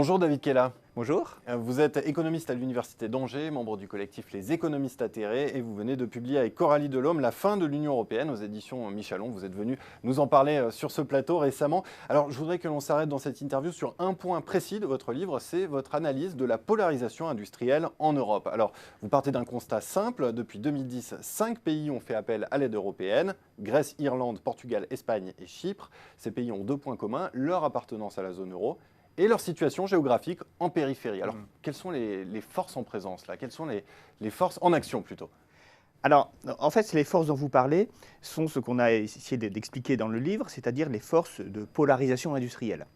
Bonjour David Kella. Bonjour. Vous êtes économiste à l'Université d'Angers, membre du collectif Les Économistes Atterrés et vous venez de publier avec Coralie Delhomme La fin de l'Union Européenne aux éditions Michalon. Vous êtes venu nous en parler sur ce plateau récemment. Alors je voudrais que l'on s'arrête dans cette interview sur un point précis de votre livre, c'est votre analyse de la polarisation industrielle en Europe. Alors vous partez d'un constat simple, depuis 2010, 5 pays ont fait appel à l'aide européenne, Grèce, Irlande, Portugal, Espagne et Chypre. Ces pays ont 2 points communs, leur appartenance à la zone euro et leur situation géographique en périphérie. Alors, quelles sont les forces en présence là? Quelles sont les forces en action plutôt? Alors, en fait, les forces dont vous parlez sont ce qu'on a essayé d'expliquer dans le livre, c'est-à-dire les forces de polarisation industrielle.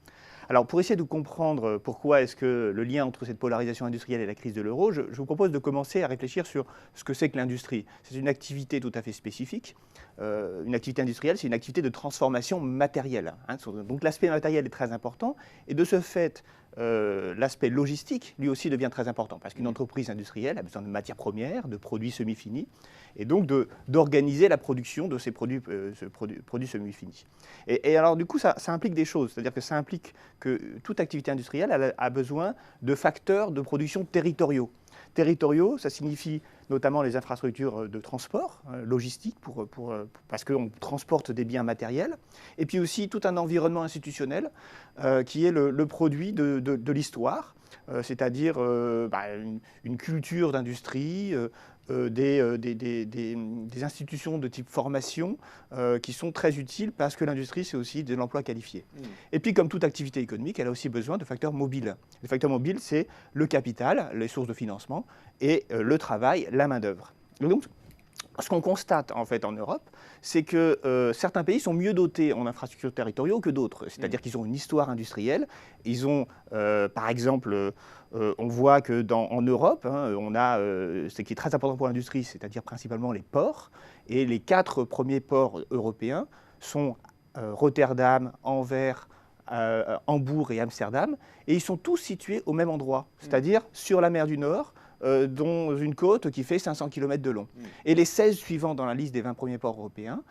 Alors, pour essayer de comprendre pourquoi est-ce que le lien entre cette polarisation industrielle et la crise de l'euro, je vous propose de commencer à réfléchir sur ce que c'est que l'industrie. C'est une activité tout à fait spécifique. Une activité industrielle, c'est une activité de transformation matérielle. Donc l'aspect matériel est très important. Et de ce fait, l'aspect logistique, lui aussi, devient très important. Parce qu'une entreprise industrielle a besoin de matières premières, de produits semi-finis, et donc d'organiser la production de ces produits semi-finis. Et alors, du coup, ça implique des choses. C'est-à-dire que ça implique que toute activité industrielle a besoin de facteurs de production territoriaux. Territoriaux, ça signifie notamment les infrastructures de transport, logistique, parce qu'on transporte des biens matériels, et puis aussi tout un environnement institutionnel qui est le produit de l'histoire, c'est-à-dire une culture d'industrie, des institutions de type formation qui sont très utiles parce que l'industrie, c'est aussi de l'emploi qualifié. Et puis, comme toute activité économique, elle a aussi besoin de facteurs mobiles. Les facteurs mobiles, c'est le capital, les sources de financement, et le travail, la main-d'œuvre. Donc, ce qu'on constate en fait en Europe, c'est que certains pays sont mieux dotés en infrastructures territoriaux que d'autres. C'est-à-dire qu'ils ont une histoire industrielle. Ils ont, par exemple, on voit qu'en Europe, on a ce qui est très important pour l'industrie, c'est-à-dire principalement les ports. Et les 4 premiers ports européens sont Rotterdam, Anvers, Hambourg et Amsterdam. Et ils sont tous situés au même endroit, c'est-à-dire sur la mer du Nord, dont une côte qui fait 500 km de long. Et les 16 suivants dans la liste des 20 premiers ports européens,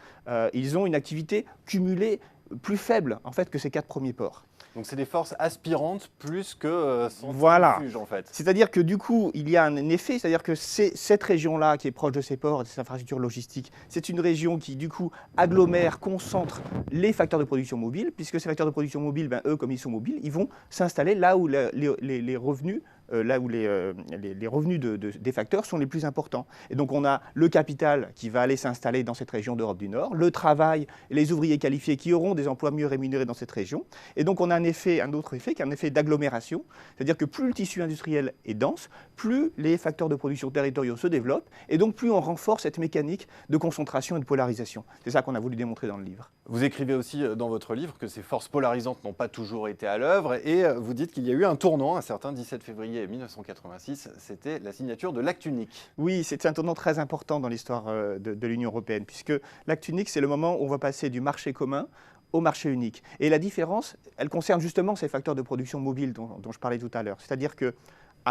ils ont une activité cumulée plus faible en fait, que ces 4 premiers ports. Donc c'est des forces aspirantes plus que centrifuges en fait. C'est-à-dire que du coup, il y a un effet, c'est-à-dire que cette région-là qui est proche de ces ports, de ces infrastructures logistiques, c'est une région qui du coup agglomère, concentre les facteurs de production mobiles, puisque ces facteurs de production mobiles, eux comme ils sont mobiles, ils vont s'installer là où les revenus des facteurs sont les plus importants. Et donc on a le capital qui va aller s'installer dans cette région d'Europe du Nord, le travail, les ouvriers qualifiés qui auront des emplois mieux rémunérés dans cette région. Et donc on a un autre effet qui est un effet d'agglomération, c'est-à-dire que plus le tissu industriel est dense, plus les facteurs de production territoriaux se développent, et donc plus on renforce cette mécanique de concentration et de polarisation. C'est ça qu'on a voulu démontrer dans le livre. Vous écrivez aussi dans votre livre que ces forces polarisantes n'ont pas toujours été à l'œuvre, et vous dites qu'il y a eu un tournant, un certain 17 février 1986, c'était la signature de l'acte unique. Oui, c'est un tournant très important dans l'histoire de l'Union européenne, puisque l'acte unique, c'est le moment où on va passer du marché commun au marché unique. Et la différence, elle concerne justement ces facteurs de production mobile dont je parlais tout à l'heure. C'est-à-dire qu'à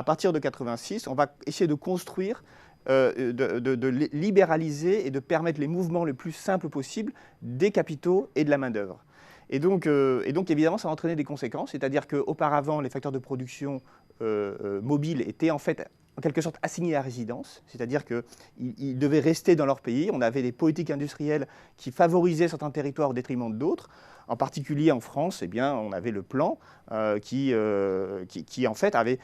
partir de 1986, on va essayer de construire, de libéraliser et de permettre les mouvements les plus simples possibles des capitaux et de la main-d'œuvre. Et donc, évidemment, ça va entraîner des conséquences, c'est-à-dire qu'auparavant, les facteurs de production mobiles étaient en fait en quelque sorte assignés à résidence, c'est-à-dire qu'ils devaient rester dans leur pays. On avait des politiques industrielles qui favorisaient certains territoires au détriment d'autres. En particulier en France, eh bien, on avait le plan qui en fait avait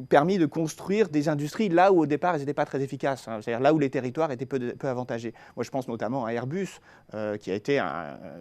permis de construire des industries là où au départ elles n'étaient pas très efficaces, c'est-à-dire là où les territoires étaient peu avantagés. Moi je pense notamment à Airbus, qui a été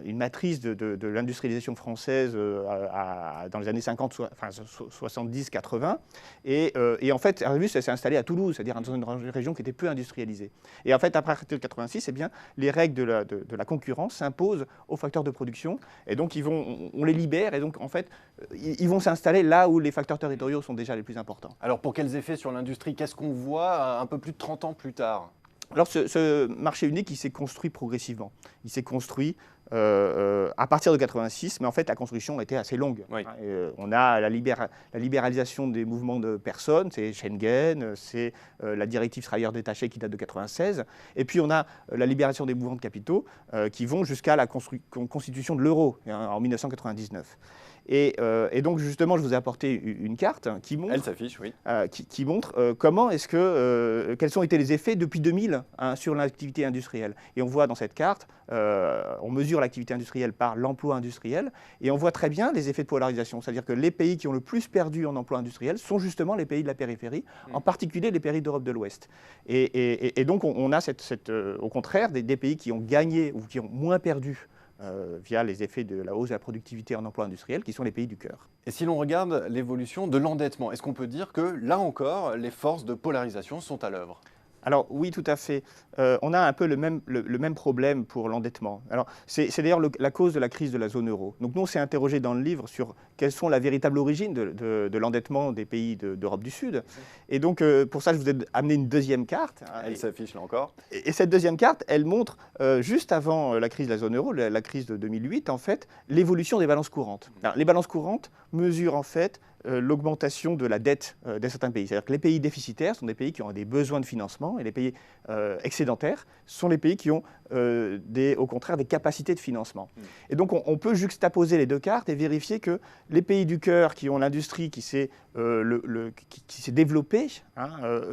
une matrice de l'industrialisation française dans les années 50, enfin 70, 80. Et en fait Airbus s'est installé à Toulouse, c'est-à-dire dans une région qui était peu industrialisée. Et en fait après 1986, eh bien, les règles de la concurrence s'imposent aux facteurs de production, et donc on les libère, et donc en fait ils vont s'installer là où les facteurs territoriaux sont déjà les plus importants. Alors pour quels effets sur l'industrie? Qu'est-ce qu'on voit un peu plus de 30 ans plus tard? Alors ce marché unique, il s'est construit progressivement. Il s'est construit à partir de 86, mais en fait la construction était assez longue. Oui. On a la libéralisation des mouvements de personnes, c'est Schengen, c'est la directive travailleurs détachés qui date de 96, et puis on a la libération des mouvements de capitaux qui vont jusqu'à la constitution de l'euro en 1999. Et donc justement, je vous ai apporté une carte qui montre, elle s'affiche, oui. qui montre comment est-ce que, quels ont été les effets depuis 2000 sur l'activité industrielle. Et on voit dans cette carte, on mesure l'activité industrielle par l'emploi industriel, et on voit très bien les effets de polarisation. C'est-à-dire que les pays qui ont le plus perdu en emploi industriel sont justement les pays de la périphérie, en particulier les pays d'Europe de l'Ouest. Et donc on a au contraire des pays qui ont gagné ou qui ont moins perdu via les effets de la hausse de la productivité en emploi industriel, qui sont les pays du cœur. Et si l'on regarde l'évolution de l'endettement, est-ce qu'on peut dire que, là encore, les forces de polarisation sont à l'œuvre ? Alors oui, tout à fait. On a un peu le même problème pour l'endettement. Alors c'est d'ailleurs la cause de la crise de la zone euro. Donc nous, on s'est interrogé dans le livre sur quelles sont la véritable origine de l'endettement des pays d'Europe du Sud. Et donc pour ça, je vous ai amené une deuxième carte. Elle s'affiche là encore. Et cette deuxième carte, elle montre, juste avant la crise de la zone euro, la crise de 2008, en fait, l'évolution des balances courantes. Alors, les balances courantes mesurent en fait l'augmentation de la dette de certains pays. C'est-à-dire que les pays déficitaires sont des pays qui ont des besoins de financement et les pays excédentaires sont les pays qui ont au contraire des capacités de financement. Et donc on peut juxtaposer les deux cartes et vérifier que les pays du cœur qui ont l'industrie qui s'est développée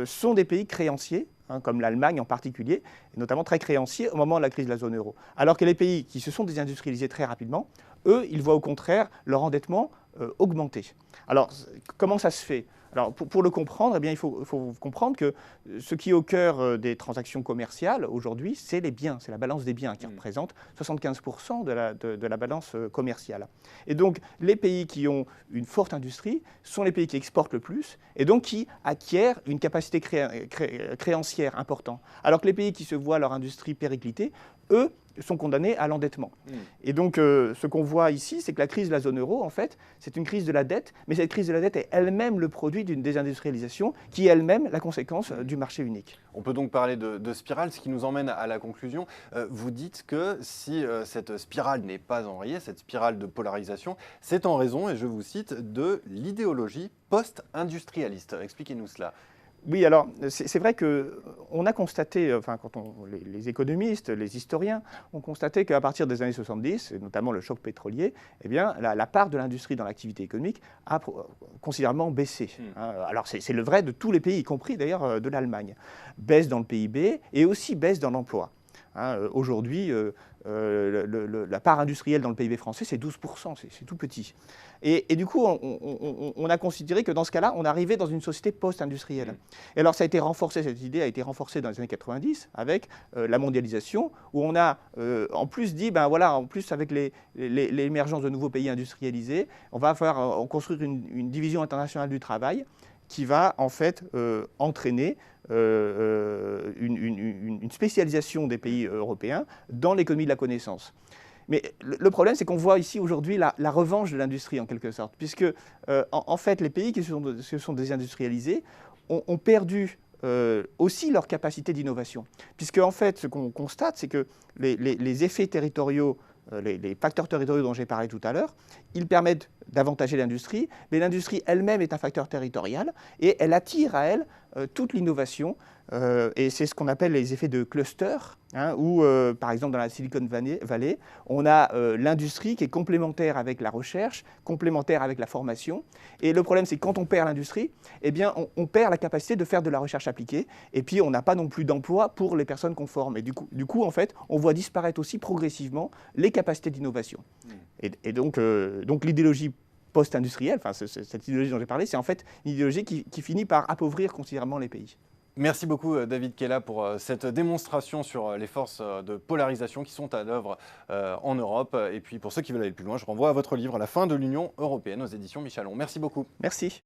sont des pays créanciers, comme l'Allemagne en particulier, et notamment très créanciers au moment de la crise de la zone euro. Alors que les pays qui se sont désindustrialisés très rapidement, eux, ils voient au contraire leur endettement augmenter. Alors, comment ça se fait ? Alors, pour le comprendre, eh bien, il faut comprendre que ce qui est au cœur des transactions commerciales aujourd'hui, c'est les biens, c'est la balance des biens qui représente 75% de la balance commerciale. Et donc, les pays qui ont une forte industrie sont les pays qui exportent le plus et donc qui acquièrent une capacité créancière importante. Alors que les pays qui se voient leur industrie périclitée, eux, sont condamnés à l'endettement. Et donc, ce qu'on voit ici, c'est que la crise de la zone euro, en fait, c'est une crise de la dette, mais cette crise de la dette est elle-même le produit d'une désindustrialisation qui est elle-même la conséquence du marché unique. On peut donc parler de spirale, ce qui nous emmène à la conclusion. Vous dites que si cette spirale n'est pas enrayée, cette spirale de polarisation, c'est en raison, et je vous cite, de l'idéologie post-industrialiste. Expliquez-nous cela. Oui, alors c'est vrai qu'on a constaté, enfin quand les économistes, les historiens ont constaté qu'à partir des années 70, et notamment le choc pétrolier, eh bien la part de l'industrie dans l'activité économique a considérablement baissé. Alors c'est le vrai de tous les pays, y compris d'ailleurs de l'Allemagne. Baisse dans le PIB et aussi baisse dans l'emploi. Aujourd'hui, la part industrielle dans le PIB français, c'est 12%, c'est tout petit. Et du coup, on a considéré que dans ce cas-là, on arrivait dans une société post-industrielle. Et alors, ça a été renforcé, cette idée a été renforcée dans les années 90 avec la mondialisation, où on a en plus dit, ben voilà, en plus avec l'émergence de nouveaux pays industrialisés, on va construire une division internationale du travail qui va en fait entraîner une spécialisation des pays européens dans l'économie de la connaissance. Mais le problème, c'est qu'on voit ici aujourd'hui la revanche de l'industrie en quelque sorte, puisque en fait les pays qui se sont désindustrialisés ont perdu aussi leur capacité d'innovation. Puisque en fait, ce qu'on constate, c'est que les effets territoriaux, les facteurs territoriaux dont j'ai parlé tout à l'heure, ils permettent d'avantager l'industrie, mais l'industrie elle-même est un facteur territorial et elle attire à elle toute l'innovation. Et c'est ce qu'on appelle les effets de cluster, où par exemple dans la Silicon Valley, on a l'industrie qui est complémentaire avec la recherche, complémentaire avec la formation. Et le problème, c'est que quand on perd l'industrie, eh bien, on perd la capacité de faire de la recherche appliquée. Et puis, on n'a pas non plus d'emploi pour les personnes qu'on forme. Et du coup, en fait, on voit disparaître aussi progressivement les capacités d'innovation. Et donc l'idéologie post-industrielle, enfin, cette idéologie dont j'ai parlé, c'est en fait une idéologie qui finit par appauvrir considérablement les pays. Merci beaucoup David Kella pour cette démonstration sur les forces de polarisation qui sont à l'œuvre en Europe. Et puis pour ceux qui veulent aller plus loin, je renvoie à votre livre « La fin de l'Union européenne » aux éditions Michalon. Merci beaucoup. Merci.